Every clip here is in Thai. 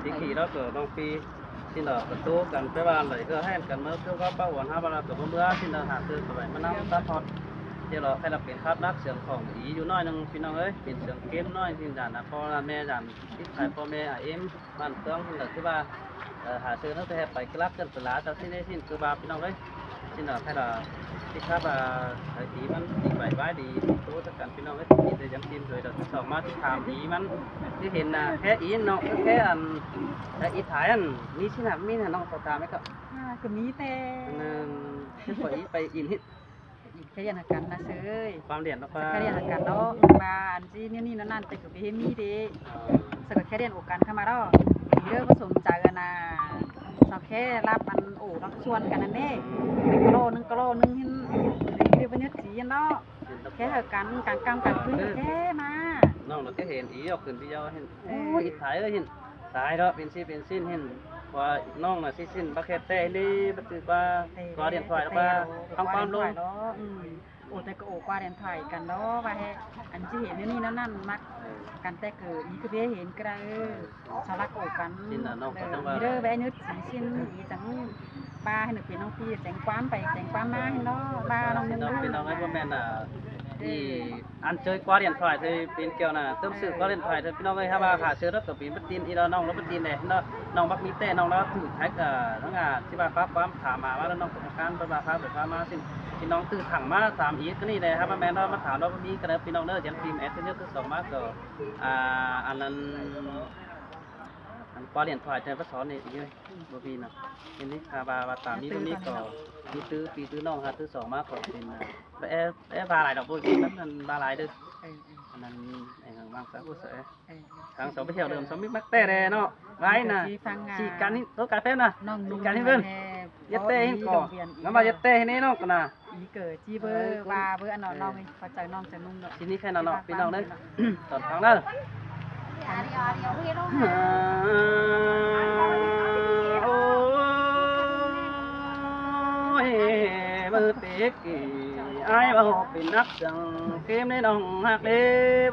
Thì khi đó cửa đông phi xin ở cái số cần phải bàn lấy cơ hay cần mới kêu có bao quần hai ba là cửa bữa xin ở hạ tư của vậy mà năm ta thoát thì là phải là biển pháp đắc sưởngของýอยู่น้อยนึงพี่น้องเอ้ยเป็นเสียงเกมน้อยที่จานนะพ่อแม่จานที่ถ่ายพ่อแม่เอ็มบ้านเครื่องที่เหลือคือว่าหาซื้อนักแต่ไปกลักกันสลาจากที่นี่สิ้นคือว่าพี่น้องเอ้ยสิ้นเหลือให้เราที่ครับไอ้สีมันดีใบไว้ดีตัวสักกันพี่น้องเอ้ยที่จะยังทีมเลยเราสองมาที่ทำอีมันที่เห็นนะแค่อีน้องแค่อันอีถ่ายอันนี่สินะมีนะน้องต่อตาไหมครับก็มีแต่ที่ปล่อยไปอินฮิตอีกแค่ยันกันนะเซยความเรียนแล้วก็แค่ยันกันเนาะมาอันที่นี่นั่นแต่ก็ไปเห็นมีเด้สกัดแค่เรียนโอกันเข้ามาแล้วเรื่องผสมใจกันนะสาวแค่รับอันโอ้รับชวนกันนั่นเอง1 กิโล 1 กิโลเห็นเรียกว่าเนี่ยสีเนาะแค่กันการกำกันพื้นแค่มาน้องเราแค่เห็นอีออกขึ้นพี่เจ้าเห็นโอ้อีถ่ายเห็นตายแล้วเป็นซีเป็นสิ้นเห็นว่าน้องน่ะสิ้นบักแค่แต่นี่บักคือว่าก็เรียนถอยแล้วว่าทำความลงโอ้แต่ก็โอ้กว่าเรียนถอยกันเนาะว่าให้อันที่เห็นนี่นั่นมักกันแต่เกิดอีก็เบี้ยเห็นก็ได้ชาวรักโอ้กันเด้อแม่นึกสีสิ้นอีจังบ้าให้หนึ่งเป็นน้องพี่แจงความไปแจงความมาให้เนาะบ้าน้องนึงเป็นน้องไอ้พ่อแม่น่ะที่อันเจอกว่าเรียนถอยเธอเป็นเกี่ยวน่ะเติมสื่อกว่าเรียนถอยเธอพี่น้องไอ้ถ้าว่าขาเชื้อแล้วก็เป็นบัตรตีนอีเราน้องแล้วบัตรตีนเนี่ยน้องบักมีเต้น้องแล้วถือแท็กน้องที่ว่าฟ้าความถามมาว่าแล้วน้องประกันเป็นว่าฟ้าหรือฟ้ามาสิ้นพี่น้องตื่นถังมาถามอีกก็นี่เลยครับแม่เรามาถามเราวันนี้ก็เลยพี่น้องเนอร์ยันฟิล์มแอดเนอร์คือสองมากก็อันนั้นอันปอเรียนถอยเธอก็สอนนี่อยู่บ่พี่เนาะอันนี้คาบาตามนี้ตรงนี้ก็ปีตื้อน้องครับตื้อสองมากก็เป็นบาหลายดอกบุญนั้นบาหลายด้วยอันนั้นไอ้บางสาวผู้เสยทางสองไปเที่ยวเดิมสองมิตรมักเต้เลยเนาะไว้น่ะสีกันนี่ตัวกาแฟน่ะสีกันนี่เพื่อนยัดเต้ให้ก่อนงั้นมายัดเต้ให้นี่น้องกันนะอีเกิดจีเบอร์ว่าเบอร์อันน้องพอใจน้องจะนุ่มเนาะทีนี้แค่นั้นเนาะพี่น้องเด้ตอนฟังเด้อโอ้ยมือเตะกี่ไอ้บ่เป็นนักจังเกมในน้องหักเด้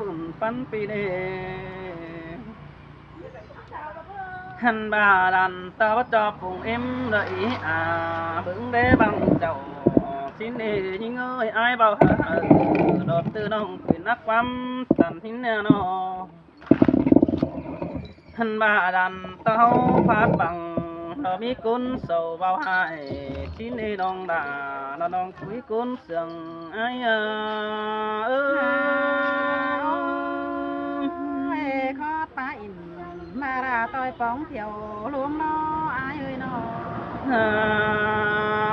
บุญปันปีเด้หันบาดันตาวัดจอบปุ่งเอ็มเลยบึงเด้บังเจ้าสิ้นเอยิงเอ้ยไอ้เบาหาดอดตื้อน้องเป็นนักความตันทิ้งแน่นอหันบาดันตาเฮาฟาดบังเรามีกุนเสาเบาหายสิ้นเอน้องด่าน้องคุยกุนเสียงไอ้ขอตาอินมาราต่อยป้องเที่ยวลวงน้ออายเอ้ยน้อ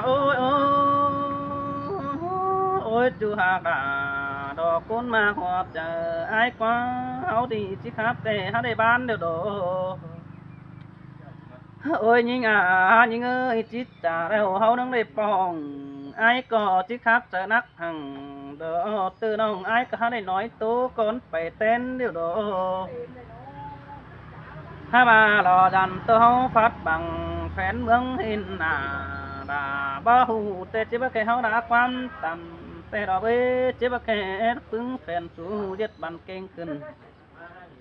โอ้ยโอ้ยจูหากดอกกุนมาหอบเจอไอ้กว่าเอาดีสิครับแต่หาได้บ้านเดี๋ยวโดโอ้ยยิงยิงเอ้ยจิตจ่าแล้วเฮานั่งได้ปองไอ้ก็สิครับจะนักหังเด้อตื่นน้องไอ้ก็หาได้น้อยตัวก่อนไปเต้นเดี๋ยวโดถ้ามารอดันตัวเฮาฟัดบังแฟนเมืองเห็นหน้าด่าบ่ฮู้แต่จิบ่แค่เฮาด่าความต่ำแต่ดอกเอ้จิบ่แค่ปึงแฟนสู้เย็ดบันเก่งขึ้น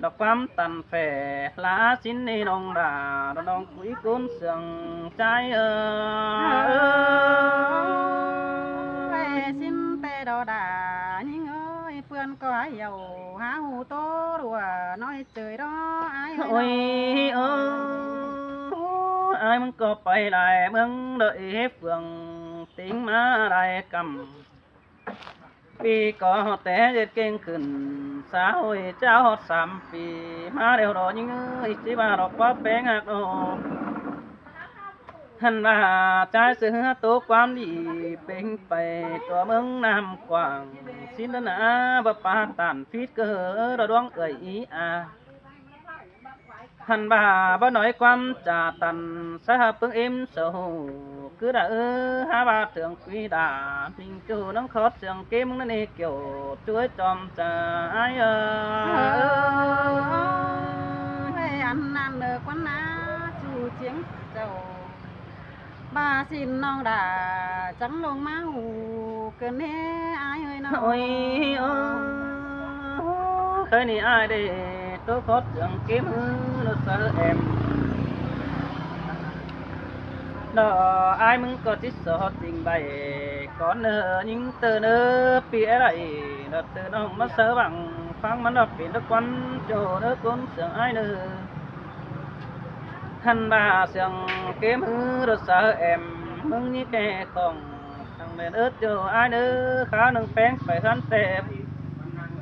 ดอกความตันแฝลาชิ้นนี้น้องด่าน้องคุยกุนเสียงใจซิมเตดอดายิงเอ้ยเพื่อนก็เหี่ยวหาหูโตรัวน้อยเจยรอไอ้โอ้ยไอ้มึงก็ไปหลายเมืองเดยเฟืองติงมาได้กำปีก็แต่เด็ดเก่งขึ้นสาวเจ้า3 ปีมาเร็วรอยิงเอ้ยสิบาดอกว่าแปงหักโอหันว่าใจเสือตัวความดีเป็นไปตัวเมืองน้ำกว้างสิ้นนาบ่ปาตันฟิดเกอระดวงเอ่ยหันบ่าบ่น้อยความจ่าตันสหปึงเอ็มโซcứ đã há ba trường quý đà tình chủ nắng khót trường kim nó nè kiểu chuối tròn trà ai ăn được quán ná chủ chiến dầu ba xin non đà trắng lông máu cơn nè ai ơi nó ôi khơi nè ai để tôi khó tưởng kiếm nó sợ em đó aiมึงก็ที่สอดจริงใบก่อนเนอยิงเตอเนอปีอะไรnó từ nó mà sợ bằng phangมันเป็นตะกวันโจเนอคนเสียงไอ้เนอหันบ่าเสียงเกมnó sợ emมึงnhư kẻ còn thằng bên ớtโจไอ้เนอขาหนึ่งแป้งไปหันเต็ม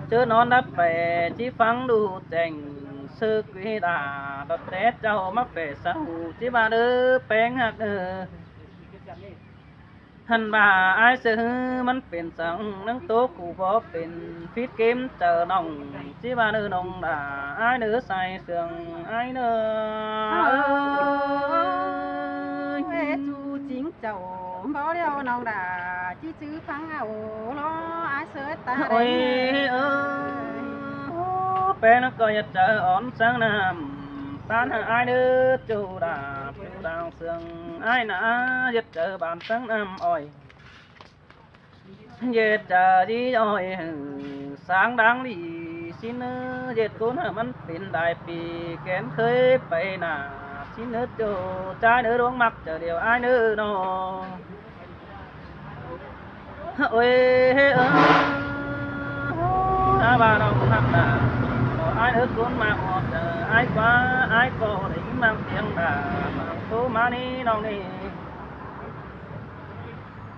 เจอนอนนับไปที่ฟังดูแจงsư quý đà đợt tết cháu mắc về sau chỉ bà đứa bén hạt hành bà ai sưมันเป็นสังนังโตกูบ่เป็นฟิตเกมเจอน้องchỉ bà đứaน้องด่าai đứaใส่เสื่องai đứa huệ chu chính chầu bỏ đeo nòng đà chỉ chữ phăng ảo lo ai sới ta ôi bé nó coi trời ổn sáng nam tan ai đứa chu đào sương ai nã giật trời bàn sáng nam oi giật trời đi oi sáng đáng đi xin giật cuốnมันเป็นđạiปีแกนเคยไปน่ะxin nữa chu trái nữa đuống mặt chờ điều ai nữa nó ôi bà đâu cũng thằng nào ai nữa cuốn mà một ai quá ai có đỉnh mang tiếng đà số má đi đâu đi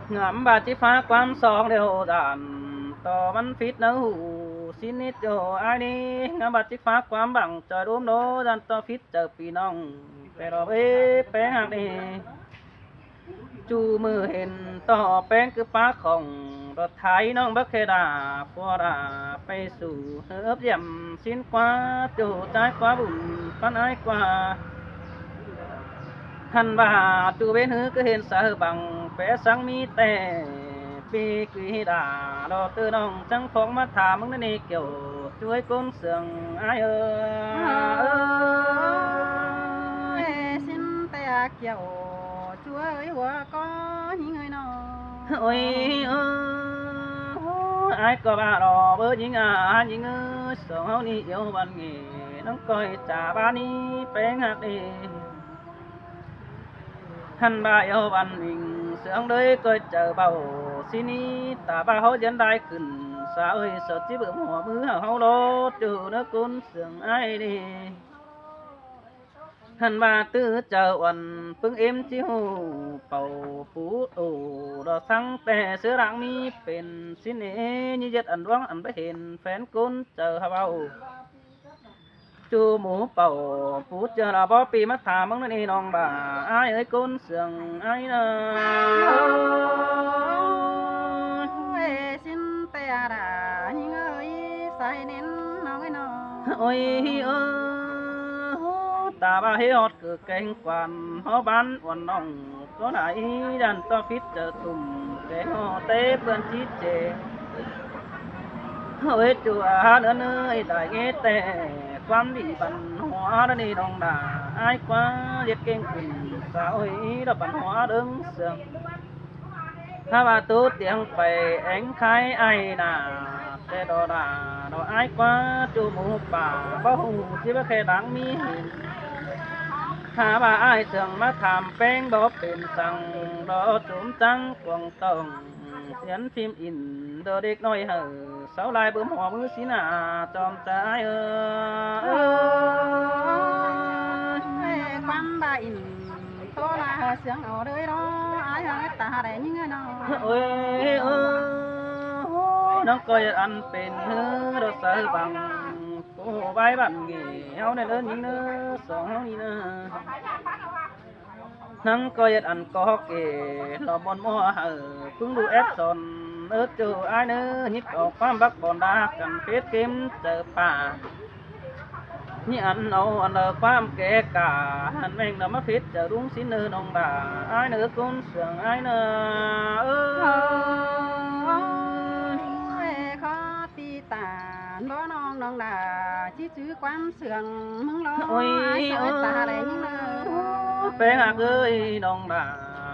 ngắm bà chỉ phá quan song đều đàn to bắn phít nấu hủ xin ít cho ai đi ngắm bà chỉ phá quan bằng trời đốm đố đàn to phít chờ pì nong về đó bế bé hàng đi chuมือเห็นต่อแป้งคือป้าของรถไถน้องบักเคดาพวดาไปสู่เฮือบเยี่ยมสิ้นกว่าจูใจกว่าบุญปันไอ้กว่าหันบ่าจูเว้นหือก็เห็นสะบังแปะสังมีแต่ปีกีดาดอตื้อน้องจังฟองมาถามมึงนั่นนี่เกี่ยวช่วยก้นเสืองไอ้xin tay kiểu chúa ơi hoa có những người nào ôi ai có bà đò bơ những những sợ hao ni yêu bạn nghề nó coi trả ba ni bé ngạc đi hắn bà yêu bạn mình sướng đấy coi chờ bầu xin ni ta ba hối dẫn đại khẩn xa ơi sợ chỉ bữa mùa mưa hao lo trừ nó côn sướng ai đi hành bà tư chờ uẩn phương em chiếu bầu phú ủ đò sang tè sữa rạng miเป็นxin ế như giật ẩn đoán ẩn bế hình phén côn chờ hà bầu chu mũ bầu phú chờ là bó pì mắt thả mong nên nòng bà ai ơi côn sườn ai nè xin tè đà những ơi say nên nói nó ôi ta ba hé hót cửa cánh quan hó bán quần nòng có đại đàn to phít chờ tùm cái hò tê bươn chít chè ôi chùa nữa nơi đại nghe tè quan bị bắn hóa đó đi đồng đà ai quá giết kinh quỳnh sao ấy đó bắn hóa đứng sương ha bà tú tiếng phải ánh khai ai nà tê đó đà đó ai quá chu mù bà bao hù chỉ biết khe đáng mi hà bà ai thường mà thảm bén đóเป็นสั่งđó trốn trắng quăng tông nhấn phim in đó đếch nói hở sáu lại bướm hoa mưa xí nà tròn trái quan bà in to là sướng ở đây đó ai hỏi ta để những người nào ôi nó coi ănเป็นđó sợ bằng cô bái bạn nghề hao này lớn những nữa song hao đi nữa nắng coi ăn có kề lò bòn mua hở cũng đủ ép sòn ớt chu ai nữa nhịp ở quan bắc bòn đá cần phết kiếm chờ bà như ăn nấu ăn lờ quan kể cả anh mình đã mất phết chờ đúng xin nữa nông bà ai nữa cũng sướng ai nữa khó ti tàn đó non non là chỉ chữ quan sườn mừng lo ôi ta để những nơi bé ngạc ơi nông bà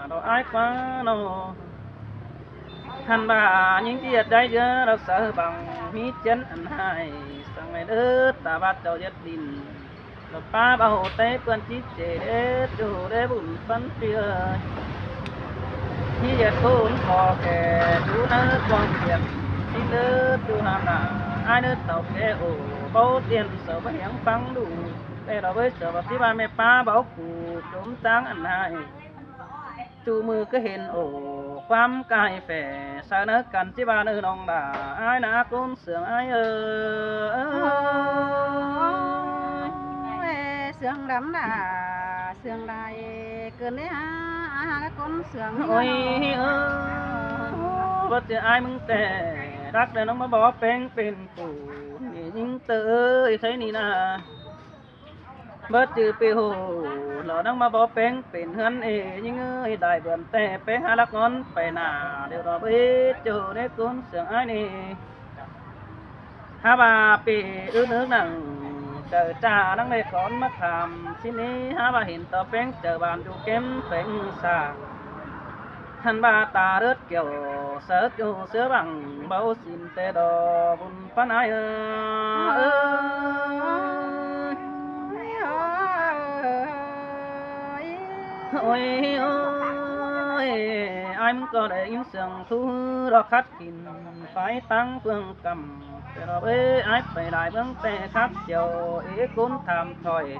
đó ai quá nó hành bà những chiếc đây giờ đó sợ bằng mít chân ăn hai sang งngày đứt ta bắt đầu giật đình rồi ba bao té quân chít chê đế chủ đế bùn phân phía khi giật cũng có kẻ chú nơ con tiền xin đứt chú hàm là ai đứt tàu kẻ ổ bao tiền sợ bất hiểm phăng đủ để đó với sợ vào tí ba mẹ ba bảo cụ trốn trắng ăn hai chú mưa cứ hiện ổความกายแฝสานักกันที่บ้านน้องด่าไอ้นาคนเสืองไอ้sương đắm đà sương đài cơn đấy các con sương ôi bất cứ aiมึงแต่รักแต่น้องมาบอกเป็นปู่นี่ยิ่งเตยใช่นี่นะbất chữ pi hồ lỡ đang mà bỏ bén pin hơn nhưng ơi đại vườn tè bén hai lắc ngón phải nà đều đó biết chỗ để cuốn sương ai nè ha bà pi nước nằng chờ trà đang để con mắt hàm xin đi ha bà hiện tờ bén chờ bàn chú kém bén xa thân bà ta rớt kiểu sớ chú sữa bằng bao xin tê đò bùn phán ai ôi ôi ai muốn có để những sương thu đó khát kín phải tăng phương cầm để đó với ai phải đại vững tệ khát chiều ý cuốn tham thỏi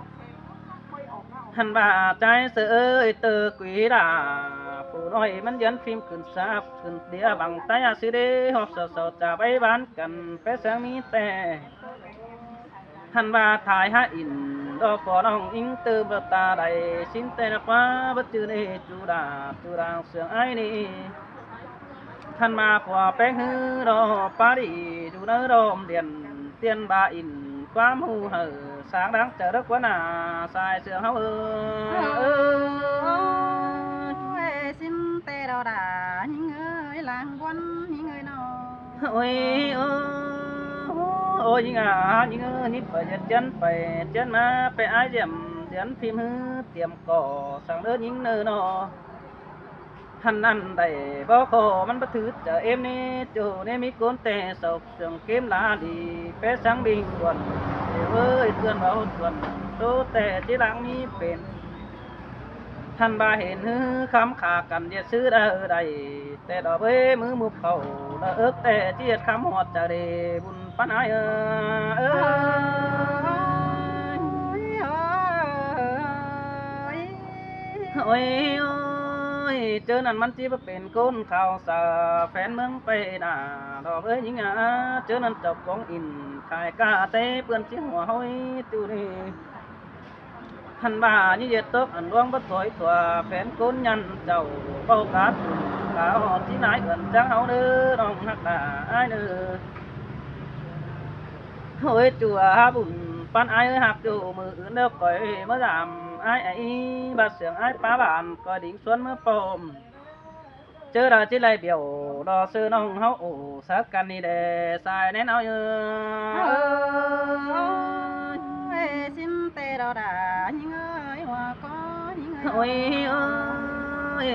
hành bà trai sợ ơi từ quý đà phụ nóiมันdẫn phimขึ้นซาบขึ้นเดียบังตายสิเดหอบสดๆจะไปบ้านกันไปเสียงมีแต่หันว่าถ่ายหาอินดอกฟอน้องอิงตือประตาใดสินแต่นักว่าบัดจือในจูดาจูดางเสียงไอ้นี่หันมาผัวแป้งฮือดอปาดีจูเนื้อดอมเดียนเตียนบาอินความหูเหอสางดังเจอรักว่านาสายเสือเฮาxin tê đào đà những người làng quân những người nào ôi ôi những người nít phải chân phải chân mà phải ai dèm dẫn phim hư tiệm cỏ sang đỡ những nơi nó hành ăn đầy bao khổมันbất thứ chờ em nè chỗ nè mi côn tè sọc sườn kiếm lá đi bé sáng bình quần ơi tuần bảo tuần tô tè chỉ lắng mi bềnท่านบาเห็นฮือคำขากันเดียซื้อได้ใดแต่ดอกเบ้มือมุบเขาดอกเอิกแต่เจียดคำหอดจะเดบุญปันไอโอ้ยโอ้ยเจอนั่นมันจีบเป็นก้นข่าวสาแฟนเมืองไปน่ะดอกเอ้ยยิงอ่ะเจอนั่นจับของอินขายกาเต้เปื้อนจีหัวห้อยตูนี่หันบ่านี่เย็ดตกอันร่วงบัดถอยตัวแฟนก้นยันเจ้าเป้ากาดกาหอดที่ไหนเอิ้นจังเฮาเด้อน้องฮักตาอ้ายเด้อโอ้ยจัวบุญปันอ้ายเอ้ยฮักอยู่มืออื่นเด้อก่อยมาดามอ้ายไอ้บาดเสียงอ้ายป้าบ้านก็ดิ่งสวนมือปอมเจอดาจิไลเบียวดอซื้อน้องเฮาโอ้สักกันนี่แดสายแน่นเอาอยู่xin tê đào đà những người hoa có những người ôi ôi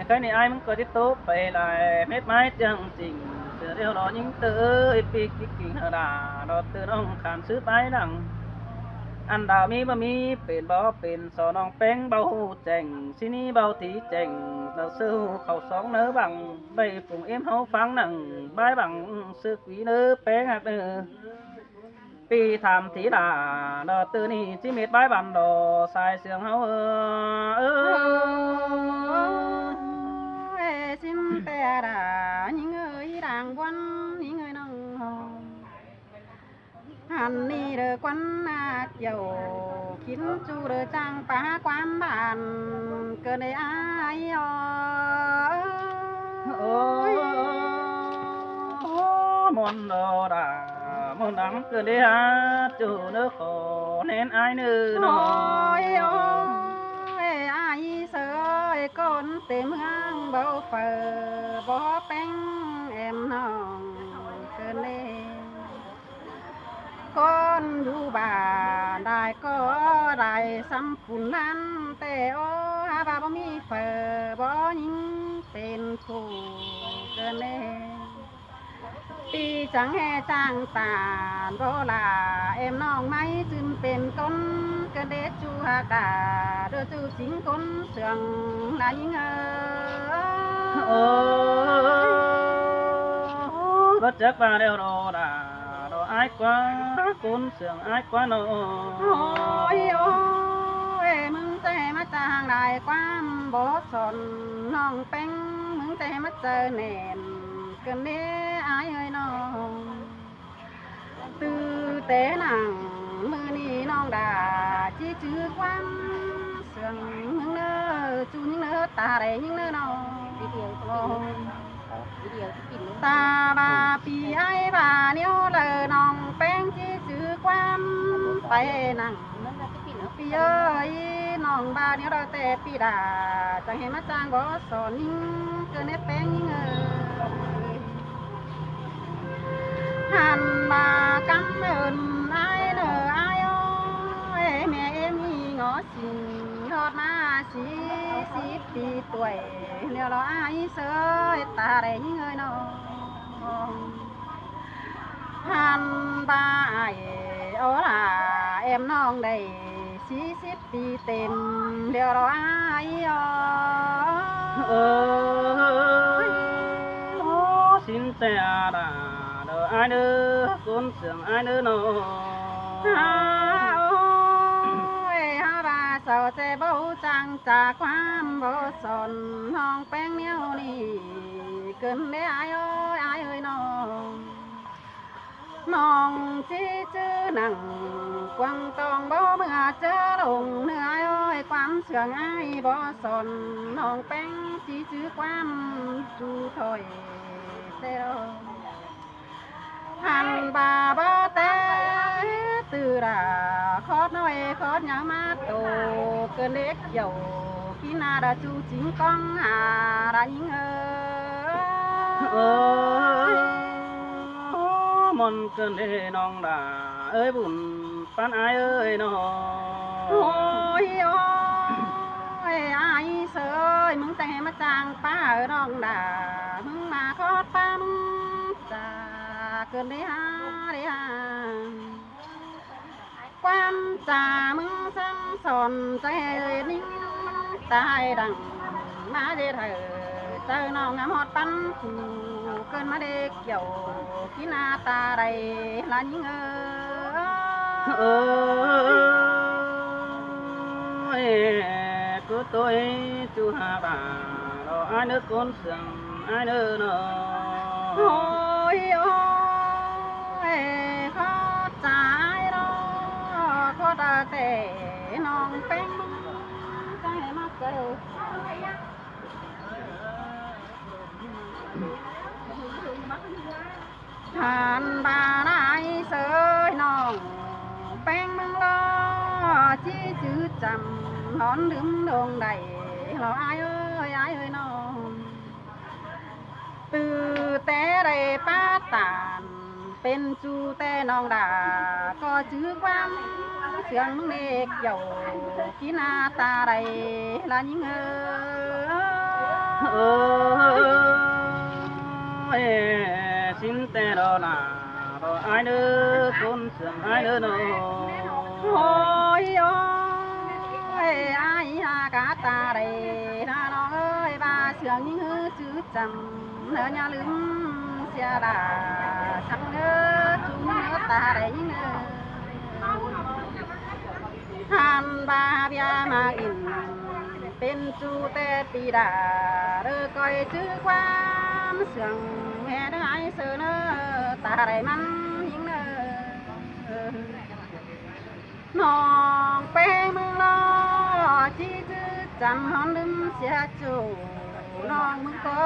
cái này ai muốn có tiếp tốt phải lại mét mái chẳng chỉnh từ điều đó những từ bị kích kinh hở đà đó từน้องขานซื้อไปดังอันดามีบะมีเป็นบ่เป็นสอน้องแป้งเบาแจ่งสินี้เบาตีแจ่งเราซื้อเข้าสองเนื้อบังใบฝุ่งเอ็มเฮาฟังหนังใบบังซื้อquỷเนื้อแป้งหักเนื้อปีทำทีดาดอตื่นนี่จิเม็ดใบบันดอสายเสียงเฮาxin tè đà những người đàng quân những người nông hồ hành ni đờ quân nạc dầu kín chu đờ trang phá quan bản cơ này ai ôi mòn đò đà mòn đắng cơ đấy ha chủ nước khổ nên ai nữ nói ôi ai sợ con tìm hang bao phờ bó bánh em nòng cơ này con du bà đại có đại xăm phun lan tè ô bà bó mi phờ bó những tên phù cơ này ปีchẳng hè chàng tàn vô là em nong máy chừngเป็นก้นกระเดจูหากาเดือจูจิงก้นเสืองนายิงโอ้ก็จักว่าเดียวรอดาดออ้ายกว่าคนเสียงอ้ายกว่าโน โอ้ยมึงจะให้มาจางได้ความบ่สนน้องเป็งมึงจะให้มาเจอแน่นกันเด้อายเอ้ยน้องตื่เตะหนังมือนี้น้องด่าจี้จื้อความเสื่องมึงเน้อจูยิงเน้อตาได้ยิงเน้อน้องตาบาปีไอ้บาเนี้ยวเลยน้องแป้งจี้จื้อความไปหนังปีเอ้ยน้องบาเนี้ยวเราแต่ปีด่าจะให้มาจ้างบ่สอนยิงเกินให้แป้งยิงหันมากำเนินไอ้เนอไอ้โอ้ยแม่เอ็มมีงอสิงทอดมาสิบปีตัวเลี้ยวเราไอ้เสยตาได้ยิงน้องหันบาไอ้โอ้ล่ะเอ็มน้องได้40 ปีเต็มเลี้ยวเราไอ้เออโอ้สินแต่ดาเด้ออ้ายเด้อคนเสียงอ้ายเด้อโน ฮาบาเสาเจบ่จังจากความบ่สนน้องแป้งเหนียวนี่เกินได้อายเอ้ยน้องจีจื้อหนังกวางตองบ่เมื่อเจอลงเนื้อเอ้ยความเสื่องอ้ายบ่สนน้องแป้งจีจื้อความจูถอยเตโรหันบาบ่แต่từ là khót nói khót nhớ má tổ cơn đếch dầu khi na đã chú chính con đã những ơi mòn cơn đê non đà ơi buồn pan ai ơi nó ôi ai sợ ơi mừng tay má chàng pa ở non đà mừng mà khót pa mừng cha cơn đê ha quan trà mừng sang sònใจนิ่งตายดังมาเดเธอเจอน้องงามฮอดปั้นผูเกินมาเด็กเกี่ยวกินหน้าตาใดลายิงcứ tôi chú hà bà đó ai nữa con sườn ai nữa nó ôi khó trái đó khó ta tệ non bén cái mắt cơ hàn bà nãy sơi non bén măng lo chi chữ chầm hòn đứng đường đầy lo ai ơi non từ té đầy pa tàn เป็นจูแต่น้องดาก็จื้อความเสียงเล็กเกี่ยวกินาตาใดละยิงxinแต่ดอลาดอไอเด้อคนเสียงไอเด้อโนโอ้ยไอ้ฮากาตาใดนะน้องเอ้ยบาเสียงยิงจื้อจำเนื้อย่าลืมเสียดาชักเนื้อจุ่มเนื้อตาได้ยิงหันบาเบียมาอินเป็นจูแต่ปีดาเรือก้อยจื้อความเสียงแม่ได้เสือเนื้อตาได้มันยิงเนื้อน้องเป้มึงรอจีจื้อจำหอนลืมเสียจูน้องมึงก็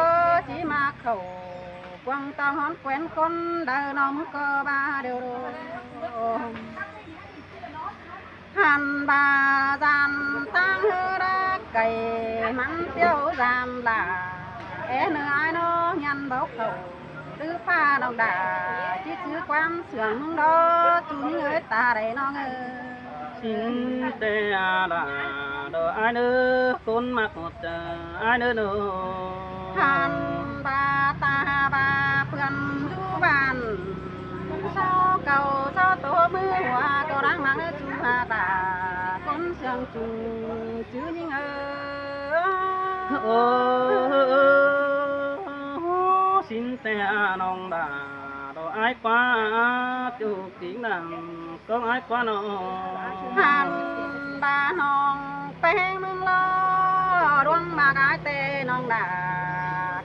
จีมาเขา quăng tao hón quen con đời nóng cơ ba đều đồ hàn bà giàn tăng hư ra cày mắn tiêu giam là nơi ai nó nhăn bốc khẩu tứ pha đồng đà chứ chứ quán sưởng đó chúng người ta đấy nó ngơ xin tê là đồ ai nữa con mặc một ai nữa nữa hàn bà ta bà เพื่อนอยู่บ้าน sao cầu sao tổ mưa hoa cầu đang mang chú hà tà con sương trùng chứ những xin te nong đà đồ ai quá chú tiếng nàng có ai quá nó hàn bà nong pe mương lo đoan mà cái tê nong đà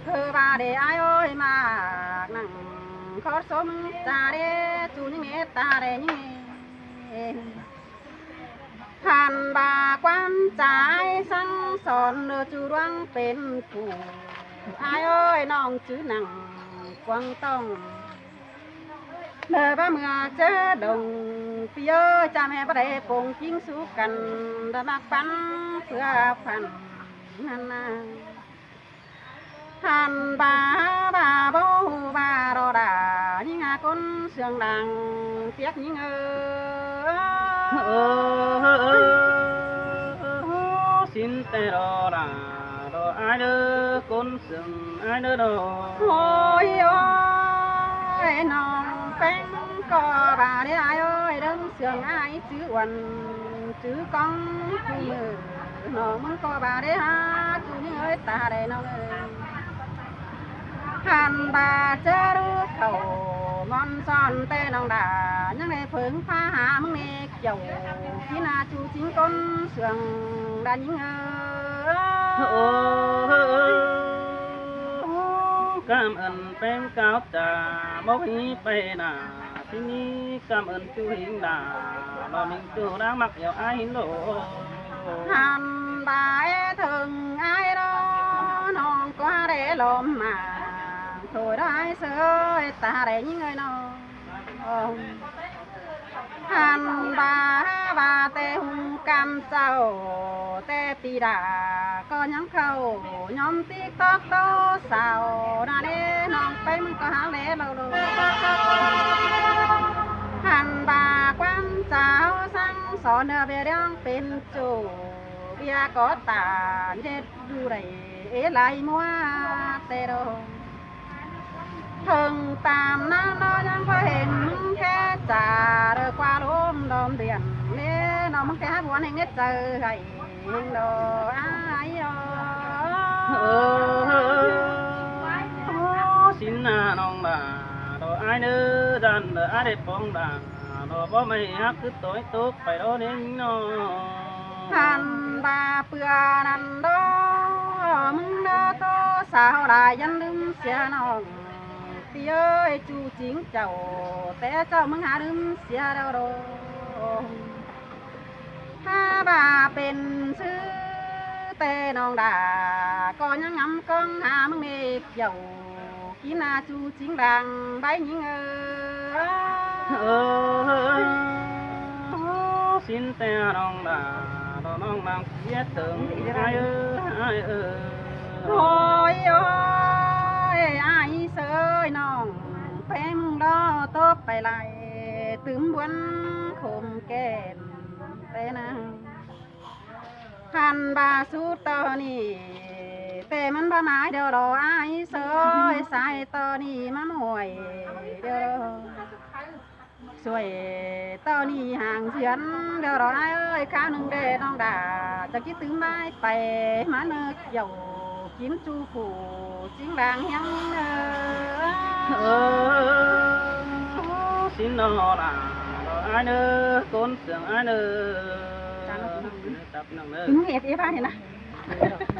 khơi bà để ai ơi mà nặng khó sống ta để chú những nghe ta để những nghe hàn bà quan trái sang sòn đưa chú đoanเป็นผู้ai ơi nong chữ nặng quăng tông đời ba mưa chớ đồng pi ơi cha mẹ ba để cùng chiếnสู้กันđã mặc bắnเพื่อพันนั่นนะhàn bà bố bà đồ đà những con sương đằng tiếc những xin te đồ đà đồ ai đứa con sương ai đứa đồ ôi ôi non phèn có bà để ai ơi đấng sương ai chữ quần chữ con chú mơ nó muốn có bà để ha chú những ơi ta để nó hàn bà chớ đứa khẩu ngon son tê nong đà những này phượng pha hạ mưng nè dầu khi na chú chính con sương đã những cảm ơn bên cao trà bốc hí bê nàที่นี่กำเอิญจูหิงดาเรามิงจูรักมักเหี่ยวไอ้หินโล hàn bà thường ai đó non có để lồm mà thôi đó ai sơi ta để những người nó hàn bà tê hung cam châu tê tì đà có nhắm khâu nhóm tiktok tô xào na đê non phải mình có háo lẽ lâu lâu hàn bà quan cháu sang sòn ở về đangเป็นchủ bia có tà chết du đầy ế lại mua tê đồ thường tàm năng nóยังพอเห็นแค่จ่าเดินกว่าล้มดอมเดียนเนี่ยน้องมันแค่บัวในเน็ตเจอไก่โดอ้ายxin nong bà đồ ai nữa dàn đồ ai đẹp bóng đà đồ bó mày hát cứ tối tốt phải đó đến nó หันบาเปื่อนันโดมึงเด้อโตสาวได้ยันลืมเสียน้องตีเอ้ยจูจริงเจ้าแต่เจ้ามึงหาลืมเสียแล้วโดถ้าบาเป็นซื้อแต่น้องด่าก็ยังงำกองหามึงเมฆเกี่ยวกินอาจูจริงดังใบยิงxin te nong đà đồ nong mang biết tưởng ai ơi thôi ơi ai sơi nong phèm đó tốtไปไล่ตื้มบวนคมแก่นแต่นะหันบาสูตอนี่แต่มันบ่หมายเดี๋ยวรอไอ้เสยสายตอนี่มันห่วยเดี๋ยวสวยตอนี่ห่างเฉียนเดี๋ยวรอไอ้เอ้ยข้าวหนึ่งเด้น้องด่าจะคิดถึงไม้ไปมาเนื้อเกี่ยวกินจูผูจิ้งด่างยังxin nó là ai nữa con sướng ai nữa tập nặng nữa ถึงเหตุอีบ้านเห็นนะ